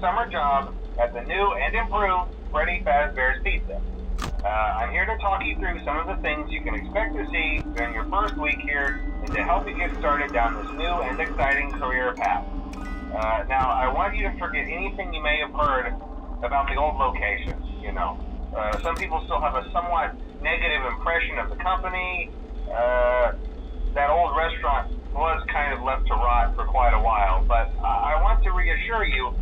summer job at the new and improved Freddy Fazbear's Pizza. I'm here to talk you through some of the things you can expect to see during your first week here and to help you get started down this new and exciting career path. Now, I want you to forget anything you may have heard about the old location, you know. Some people still have a somewhat negative impression of the company. That old restaurant was kind of left to rot for quite a while, but I want to reassure you,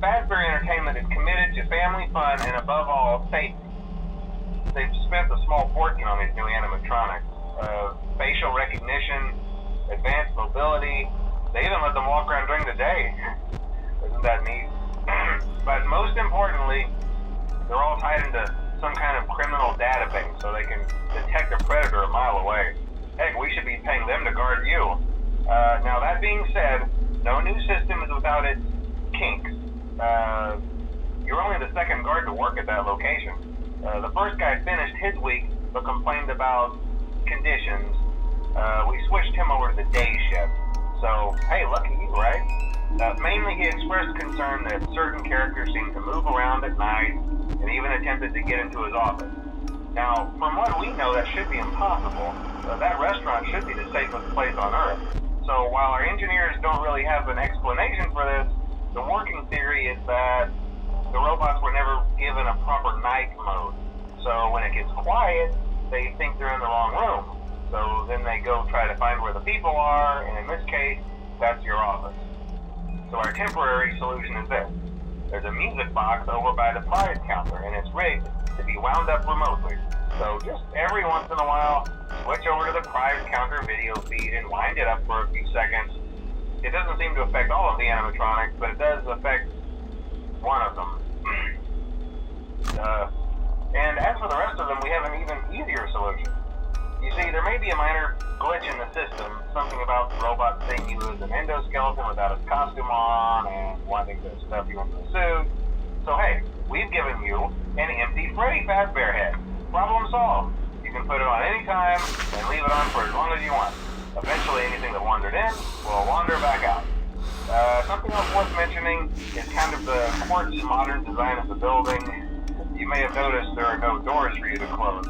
Fazbear Entertainment is committed to family fun and above all, safety. They've spent a small fortune on these new animatronics. Facial recognition, advanced mobility, they even let them walk around during the day. Isn't that neat? But most importantly, they're all tied into some kind of criminal database so they can detect a predator a mile away. Heck, we should be paying them to guard you. Now that being said, no new system is without its kinks. You're only the second guard to work at that location. The first guy finished his week but complained about conditions. We switched him over to the day shift. So, hey, lucky you, right? Mainly he expressed concern that certain characters seemed to move around at night and even attempted to get into his office. Now, from what we know, that should be impossible. That restaurant should be the safest place on Earth. So while our engineers don't really have an explanation for this, the working theory is that the robots were never given a proper night mode. So when it gets quiet, they think they're in the wrong room. So then they go try to find where the people are, and in this case, that's your office. So our temporary solution is this. There's a music box over by the prize counter, and it's rigged to be wound up remotely. So just every once in a while, switch over to the prize counter video feed and wind it up for a few seconds. It doesn't seem to affect all of the animatronics, but it does affect one of them. And as for the rest of them, we have an even easier solution. You see, there may be a minor glitch in the system, something about the robot seeing you as an endoskeleton without its costume on and wanting to stuff you into a suit. So hey, we've given you an empty Freddy Fazbear head. Problem solved. You can put it on any time and leave it on for as long as you want. Eventually anything that wandered in will wander back out. Something else worth mentioning is kind of the quirky modern design of the building. You may have noticed there are no doors for you to close.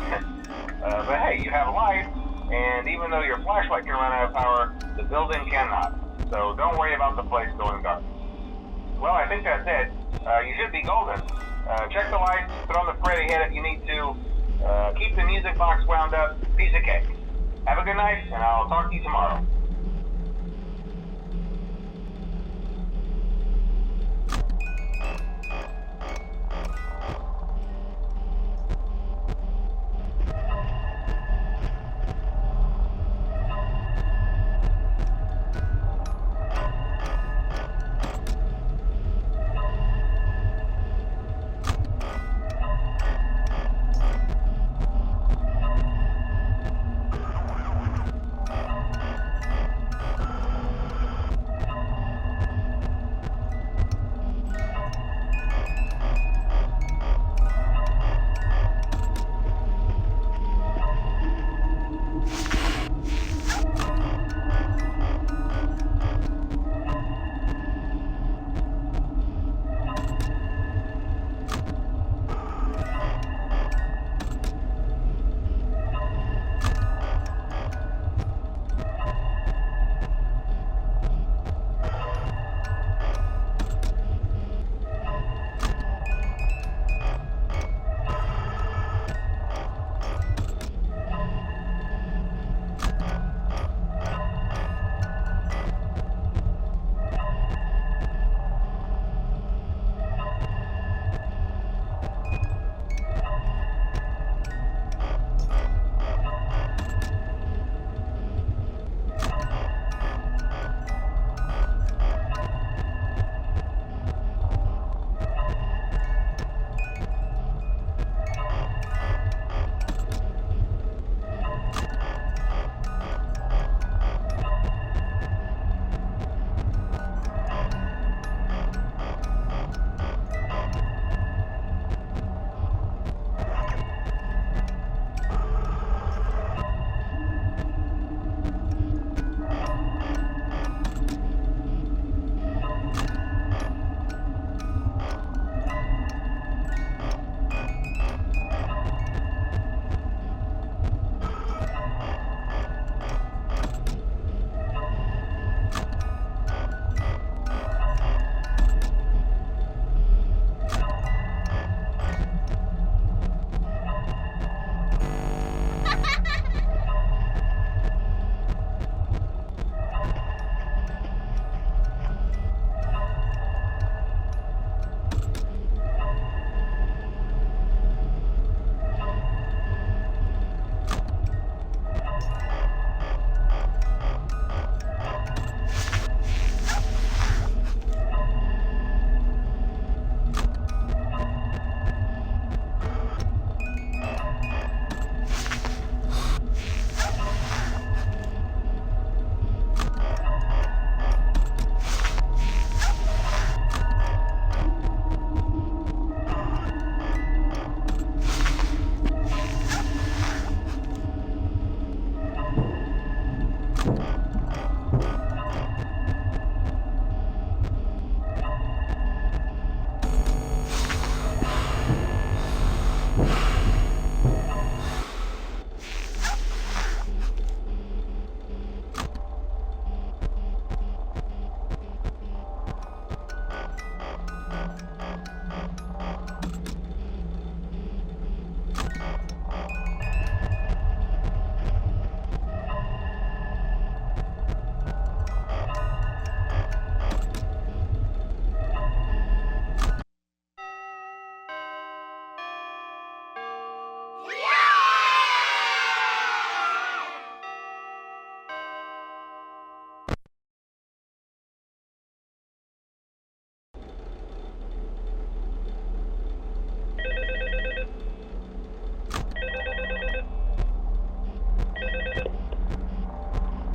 But hey, you have light, and even though your flashlight can run out of power, the building cannot. So don't worry about the place going dark. Well, I think that's it. You should be golden. Check the lights, put on the Freddy head if you need to. Keep the music box wound up. Piece of cake. Have a good night, and I'll talk to you tomorrow.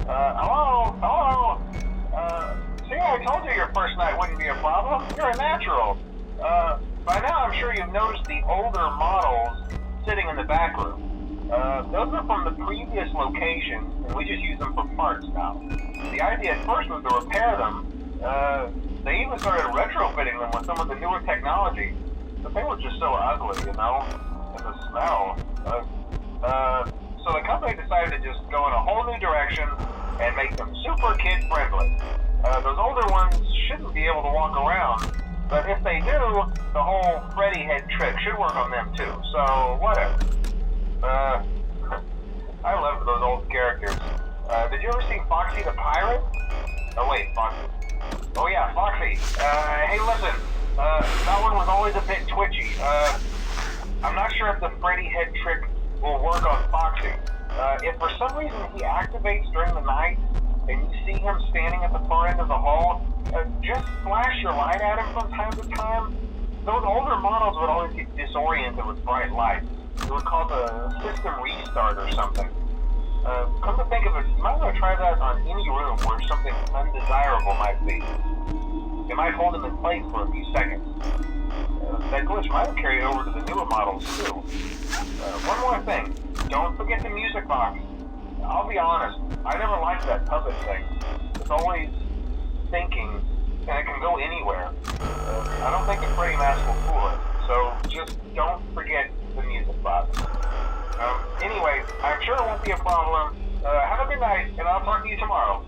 Hello? Hello? See, I told you your first night wouldn't be a problem. You're a natural. By now I'm sure you've noticed the older models sitting in the back room. Those are from the previous location, and we just use them for parts now. The idea at first was to repair them. They even started retrofitting them with some of the newer technology, but they were just so ugly, you know? And the smell. So the company decided to just go in a whole new direction and make them super kid-friendly. Those older ones shouldn't be able to walk around, but if they do, the whole Freddy head trick should work on them too, so whatever. I loved those old characters. Did you ever see Foxy the Pirate? Oh wait, Foxy. Oh yeah, Foxy. Hey listen, that one was always a bit twitchy. I'm not sure if the Freddy head trick will work on Foxy. If for some reason he activates during the night, and you see him standing at the far end of the hall, just flash your light at him from time to time. Those older models would always get disoriented with bright lights. It would cause a system restart or something. Come to think of it, you might want to try that on any room where something undesirable might be. It might hold him in place for a few seconds. That glitch might have carried over to the newer models too. One more thing, don't forget the music box. I'll be honest, I never liked that puppet thing. It's always thinking, and it can go anywhere. I don't think the Freddy mask will fool it, so just don't forget the music box. Anyway, I'm sure it won't be a problem. Have a good night, and I'll talk to you tomorrow.